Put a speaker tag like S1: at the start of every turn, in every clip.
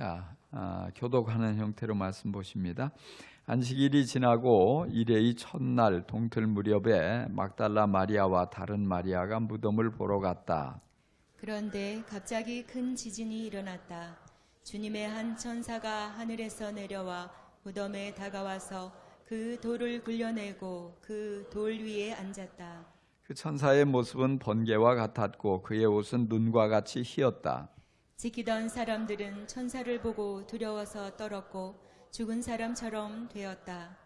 S1: 자, 교독하는 형태로 말씀 보십니다. 안식일이 지나고 일회의 첫날 동틀 무렵에 막달라 마리아와 다른 마리아가 무덤을 보러 갔다.
S2: 그런데 갑자기 큰 지진이 일어났다. 주님의 한 천사가 하늘에서 내려와 무덤에 다가와서 그 돌을 굴려내고 그 돌 위에 앉았다.
S1: 그 천사의 모습은 번개와 같았고 그의 옷은 눈과 같이 희었다.
S2: 지키던 사람들은 천사를 보고 두려워서 떨었고 죽은 사람처럼 되었다.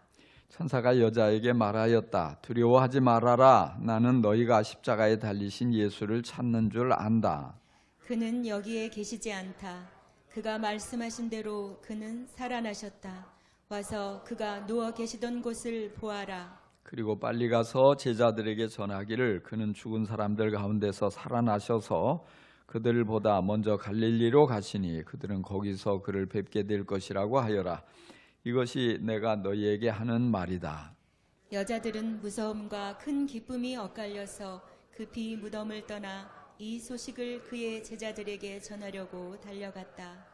S1: 천사가 여자에게 말하였다. 두려워하지 말아라. 나는 너희가 십자가에 달리신 예수를 찾는 줄 안다.
S2: 그는 여기에 계시지 않다. 그가 말씀하신 대로 그는 살아나셨다. 와서 그가 누워 계시던 곳을 보아라.
S1: 그리고 빨리 가서 제자들에게 전하기를 그는 죽은 사람들 가운데서 살아나셔서 그들을 보다 먼저 갈릴리로 가시니 그들은 거기서 그를 뵙게 될 것이라고 하여라. 이것이 내가 너희에게 하는 말이다.
S2: 여자들은 무서움과 큰 기쁨이 엇갈려서 급히 무덤을 떠나 이 소식을 그의 제자들에게 전하려고 달려갔다.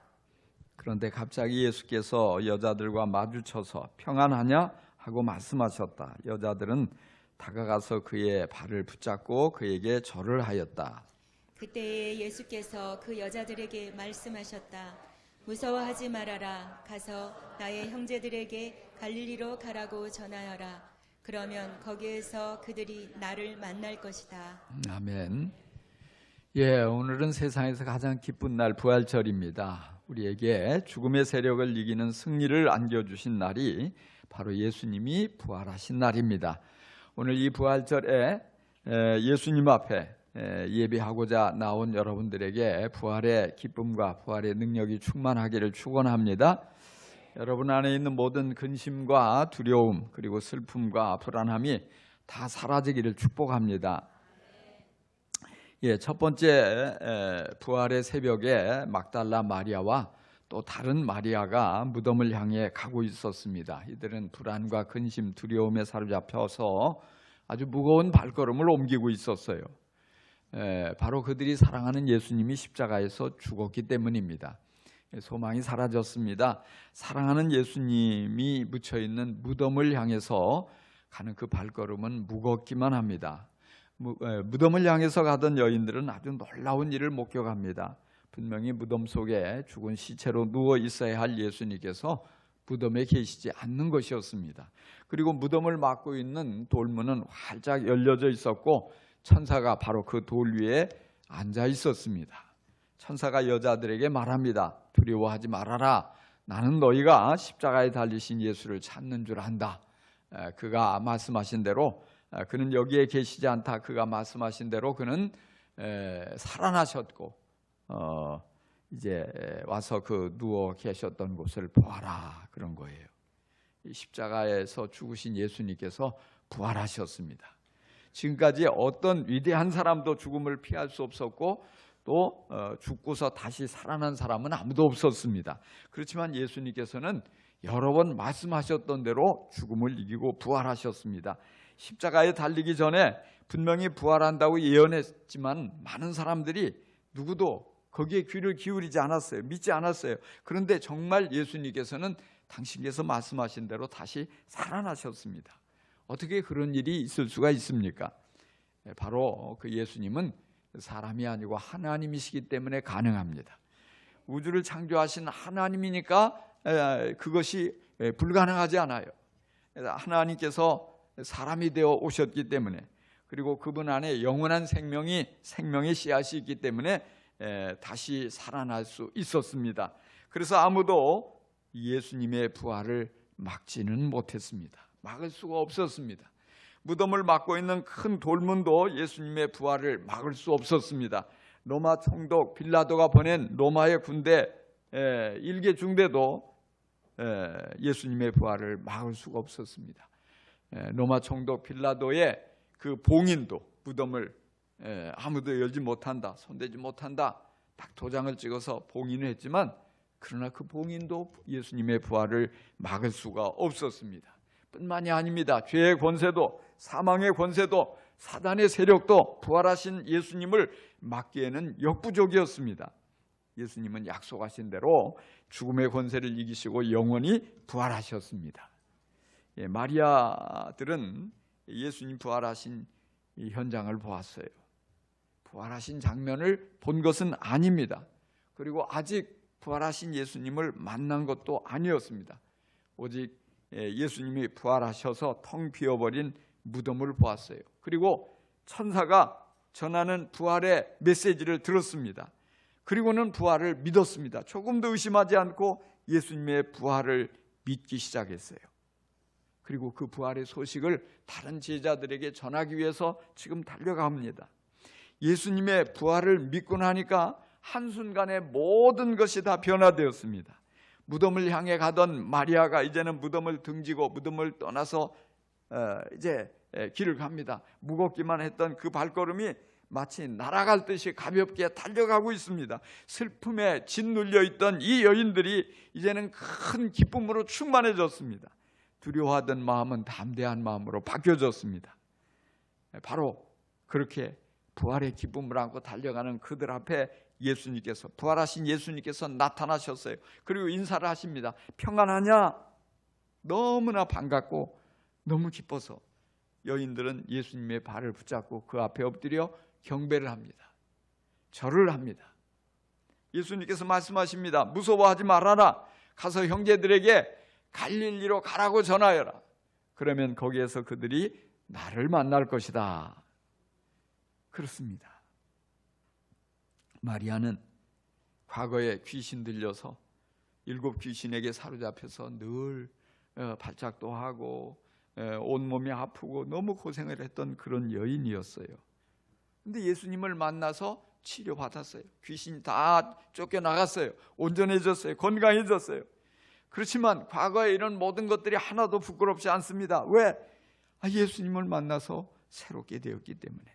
S1: 그런데 갑자기 예수께서 여자들과 마주쳐서 평안하냐 하고 말씀하셨다. 여자들은 다가가서 그의 발을 붙잡고 그에게 절을 하였다.
S2: 그때에 예수께서 그 여자들에게 말씀하셨다. 무서워하지 말아라. 가서 나의 형제들에게 갈릴리로 가라고 전하여라. 그러면 거기에서 그들이 나를 만날 것이다.
S1: 아멘. 오늘은 세상에서 가장 기쁜 날 부활절입니다. 우리에게 죽음의 세력을 이기는 승리를 안겨주신 날이 바로 예수님이 부활하신 날입니다. 오늘 이 부활절에 예수님 앞에 예배하고자 나온 여러분들에게 부활의 기쁨과 부활의 능력이 충만하기를 축원합니다. 여러분 안에 있는 모든 근심과 두려움 그리고 슬픔과 불안함이 다 사라지기를 축복합니다. 첫 번째 부활의 새벽에 막달라 마리아와 또 다른 마리아가 무덤을 향해 가고 있었습니다. 이들은 불안과 근심, 두려움에 사로잡혀서 아주 무거운 발걸음을 옮기고 있었어요. 바로 그들이 사랑하는 예수님이 십자가에서 죽었기 때문입니다. 소망이 사라졌습니다. 사랑하는 예수님이 묻혀있는 무덤을 향해서 가는 그 발걸음은 무겁기만 합니다. 무덤을 향해서 가던 여인들은 아주 놀라운 일을 목격합니다. 분명히 무덤 속에 죽은 시체로 누워 있어야 할 예수님께서 무덤에 계시지 않는 것이었습니다. 그리고 무덤을 막고 있는 돌문은 활짝 열려져 있었고 천사가 바로 그 돌 위에 앉아 있었습니다. 천사가 여자들에게 말합니다. 두려워하지 말아라. 나는 너희가 십자가에 달리신 예수를 찾는 줄 안다. 그가 말씀하신 대로 그는 여기에 계시지 않다. 그가 말씀하신 대로 그는 살아나셨고 이제 와서 그 누워 계셨던 곳을 보아라. 그런 거예요. 십자가에서 죽으신 예수님께서 부활하셨습니다. 지금까지 어떤 위대한 사람도 죽음을 피할 수 없었고 또 죽고서 다시 살아난 사람은 아무도 없었습니다. 그렇지만 예수님께서는 여러 번 말씀하셨던 대로 죽음을 이기고 부활하셨습니다. 십자가에 달리기 전에 분명히 부활한다고 예언했지만 많은 사람들이 누구도 거기에 귀를 기울이지 않았어요. 믿지 않았어요. 그런데 정말 예수님께서는 당신께서 말씀하신 대로 다시 살아나셨습니다. 어떻게 그런 일이 있을 수가 있습니까? 바로 그 예수님은 사람이 아니고 하나님이시기 때문에 가능합니다. 우주를 창조하신 하나님이니까 그것이 불가능하지 않아요. 하나님께서 사람이 되어 오셨기 때문에 그리고 그분 안에 영원한 생명의 씨앗이 있기 때문에 다시 살아날 수 있었습니다. 그래서 아무도 예수님의 부활을 막지는 못했습니다. 막을 수가 없었습니다. 무덤을 막고 있는 큰 돌문도 예수님의 부활을 막을 수 없었습니다. 로마 총독 빌라도가 보낸 로마의 군대 일개 중대도 예수님의 부활을 막을 수가 없었습니다. 로마 총독 빌라도의 그 봉인도 무덤을 아무도 열지 못한다, 손대지 못한다 딱 도장을 찍어서 봉인을 했지만 그러나 그 봉인도 예수님의 부활을 막을 수가 없었습니다. 뿐만이 아닙니다. 죄의 권세도 사망의 권세도 사단의 세력도 부활하신 예수님을 막기에는 역부족이었습니다. 예수님은 약속하신 대로 죽음의 권세를 이기시고 영원히 부활하셨습니다. 마리아들은 예수님 부활하신 이 현장을 보았어요. 부활하신 장면을 본 것은 아닙니다. 그리고 아직 부활하신 예수님을 만난 것도 아니었습니다. 오직 예수님이 부활하셔서 텅 비어버린 무덤을 보았어요. 그리고 천사가 전하는 부활의 메시지를 들었습니다. 그리고는 부활을 믿었습니다. 조금도 의심하지 않고 예수님의 부활을 믿기 시작했어요. 그리고 그 부활의 소식을 다른 제자들에게 전하기 위해서 지금 달려갑니다. 예수님의 부활을 믿고 나니까 한순간에 모든 것이 다 변화되었습니다. 무덤을 향해 가던 마리아가 이제는 무덤을 등지고 무덤을 떠나서 이제 길을 갑니다. 무겁기만 했던 그 발걸음이 마치 날아갈 듯이 가볍게 달려가고 있습니다. 슬픔에 짓눌려 있던 이 여인들이 이제는 큰 기쁨으로 충만해졌습니다. 두려워하던 마음은 담대한 마음으로 바뀌어졌습니다. 바로 그렇게 부활의 기쁨을 안고 달려가는 그들 앞에 예수님께서, 부활하신 예수님께서 나타나셨어요. 그리고 인사를 하십니다. 평안하냐? 너무나 반갑고 너무 기뻐서 여인들은 예수님의 발을 붙잡고 그 앞에 엎드려 경배를 합니다. 절을 합니다. 예수님께서 말씀하십니다. 무서워하지 말아라. 가서 형제들에게 갈릴리로 가라고 전하여라. 그러면 거기에서 그들이 나를 만날 것이다. 그렇습니다. 마리아는 과거에 귀신 들려서 7 귀신에게 사로잡혀서 늘 발작도 하고 온몸이 아프고 너무 고생을 했던 그런 여인이었어요. 근데 예수님을 만나서 치료받았어요. 귀신이 다 쫓겨나갔어요. 온전해졌어요. 건강해졌어요. 그렇지만 과거에 이런 모든 것들이 하나도 부끄럽지 않습니다. 왜? 예수님을 만나서 새롭게 되었기 때문에.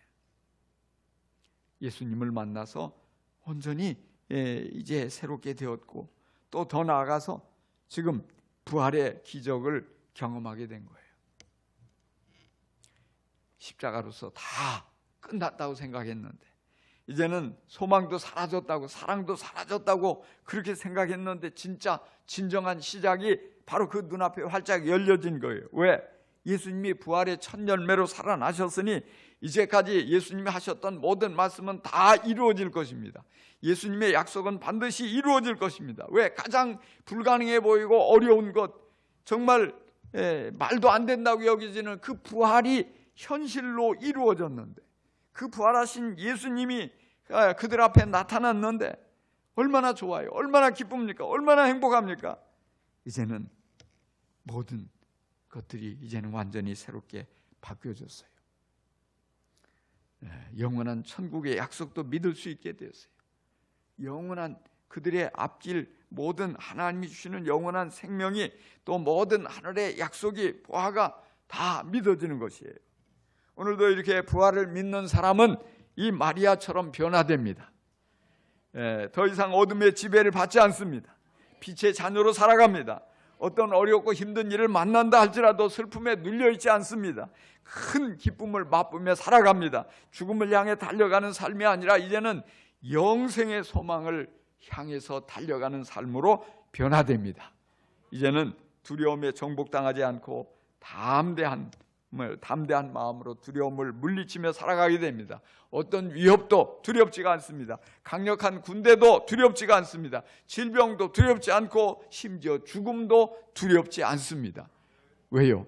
S1: 예수님을 만나서 온전히 이제 새롭게 되었고 또 더 나아가서 지금 부활의 기적을 경험하게 된 거예요. 십자가로서 다 끝났다고 생각했는데 이제는 소망도 사라졌다고, 사랑도 사라졌다고 그렇게 생각했는데 진짜 진정한 시작이 바로 그 눈앞에 활짝 열려진 거예요. 왜? 예수님이 부활의 첫 열매로 살아나셨으니 이제까지 예수님이 하셨던 모든 말씀은 다 이루어질 것입니다. 예수님의 약속은 반드시 이루어질 것입니다. 왜? 가장 불가능해 보이고 어려운 것, 정말 말도 안 된다고 여기지는 그 부활이 현실로 이루어졌는데, 그 부활하신 예수님이 그들 앞에 나타났는데 얼마나 좋아요, 얼마나 기쁩니까, 얼마나 행복합니까? 이제는 모든 것들이 이제는 완전히 새롭게 바뀌어졌어요. 영원한 천국의 약속도 믿을 수 있게 되었어요. 영원한 그들의 앞길, 모든 하나님이 주시는 영원한 생명이, 또 모든 하늘의 약속이, 보화가 다 믿어지는 것이에요. 오늘도 이렇게 부활을 믿는 사람은 이 마리아처럼 변화됩니다. 더 이상 어둠의 지배를 받지 않습니다. 빛의 자녀로 살아갑니다. 어떤 어렵고 힘든 일을 만난다 할지라도 슬픔에 눌려있지 않습니다. 큰 기쁨을 맛보며 살아갑니다. 죽음을 향해 달려가는 삶이 아니라 이제는 영생의 소망을 향해서 달려가는 삶으로 변화됩니다. 이제는 두려움에 정복당하지 않고 담대한 마음으로 두려움을 물리치며 살아가게 됩니다. 어떤 위협도 두렵지가 않습니다. 강력한 군대도 두렵지가 않습니다. 질병도 두렵지 않고 심지어 죽음도 두렵지 않습니다. 왜요?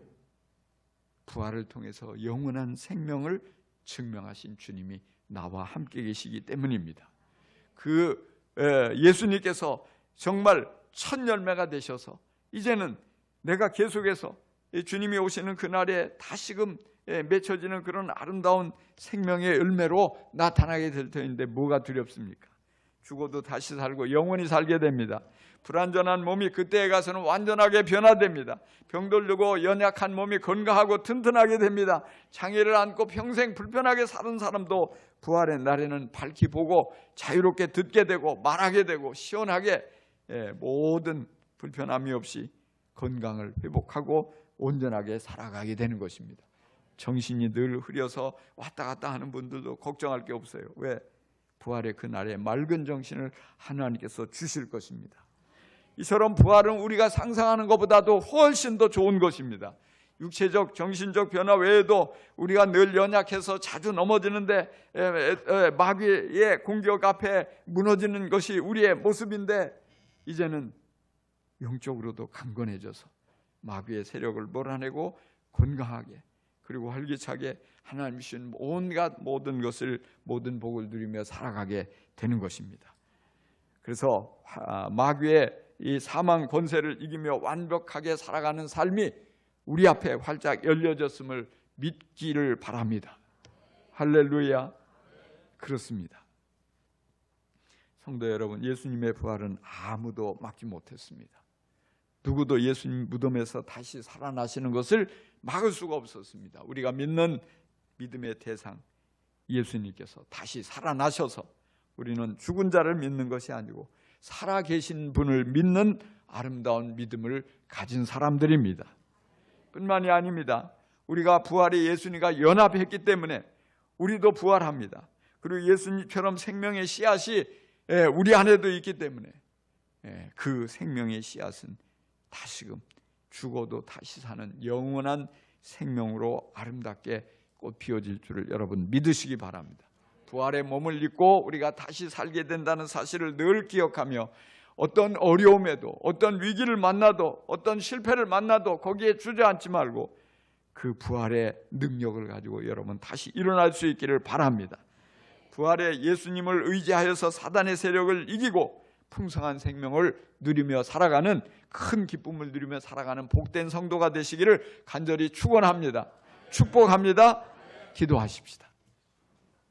S1: 부활을 통해서 영원한 생명을 증명하신 주님이 나와 함께 계시기 때문입니다. 예수님께서 정말 첫 열매가 되셔서 이제는 내가 계속해서 주님이 오시는 그날에 다시금 맺혀지는 그런 아름다운 생명의 열매로 나타나게 될 터인데 뭐가 두렵습니까? 죽어도 다시 살고 영원히 살게 됩니다. 불완전한 몸이 그때에 가서는 완전하게 변화됩니다. 병들고 연약한 몸이 건강하고 튼튼하게 됩니다. 장애를 안고 평생 불편하게 사는 사람도 부활의 날에는 밝히 보고 자유롭게 듣게 되고 말하게 되고 시원하게 모든 불편함이 없이 건강을 회복하고 온전하게 살아가게 되는 것입니다. 정신이 늘 흐려서 왔다 갔다 하는 분들도 걱정할 게 없어요. 왜? 부활의 그날에 맑은 정신을 하나님께서 주실 것입니다. 이처럼 부활은 우리가 상상하는 것보다도 훨씬 더 좋은 것입니다. 육체적, 정신적 변화 외에도 우리가 늘 연약해서 자주 넘어지는데 마귀의 공격 앞에 무너지는 것이 우리의 모습인데, 이제는 영적으로도 강건해져서 마귀의 세력을 몰아내고 건강하게 그리고 활기차게 하나님 주신 온갖 모든 복을 누리며 살아가게 되는 것입니다. 그래서 마귀의 이 사망 권세를 이기며 완벽하게 살아가는 삶이 우리 앞에 활짝 열려졌음을 믿기를 바랍니다. 할렐루야. 그렇습니다. 성도 여러분, 예수님의 부활은 아무도 막지 못했습니다. 누구도 예수님 무덤에서 다시 살아나시는 것을 막을 수가 없었습니다. 우리가 믿는 믿음의 대상 예수님께서 다시 살아나셔서, 우리는 죽은 자를 믿는 것이 아니고 살아계신 분을 믿는 아름다운 믿음을 가진 사람들입니다. 뿐만이 아닙니다. 우리가 부활의 예수님과 연합했기 때문에 우리도 부활합니다. 그리고 예수님처럼 생명의 씨앗이 우리 안에도 있기 때문에 그 생명의 씨앗은 다시금 죽어도 다시 사는 영원한 생명으로 아름답게 꽃 피어질 줄을 여러분 믿으시기 바랍니다. 부활의 몸을 입고 우리가 다시 살게 된다는 사실을 늘 기억하며, 어떤 어려움에도, 어떤 위기를 만나도, 어떤 실패를 만나도 거기에 주저앉지 말고 그 부활의 능력을 가지고 여러분 다시 일어날 수 있기를 바랍니다. 부활의 예수님을 의지하여서 사단의 세력을 이기고 풍성한 생명을 누리며 살아가는, 큰 기쁨을 누리며 살아가는 복된 성도가 되시기를 간절히 축원합니다. 축복합니다. 기도하십시다.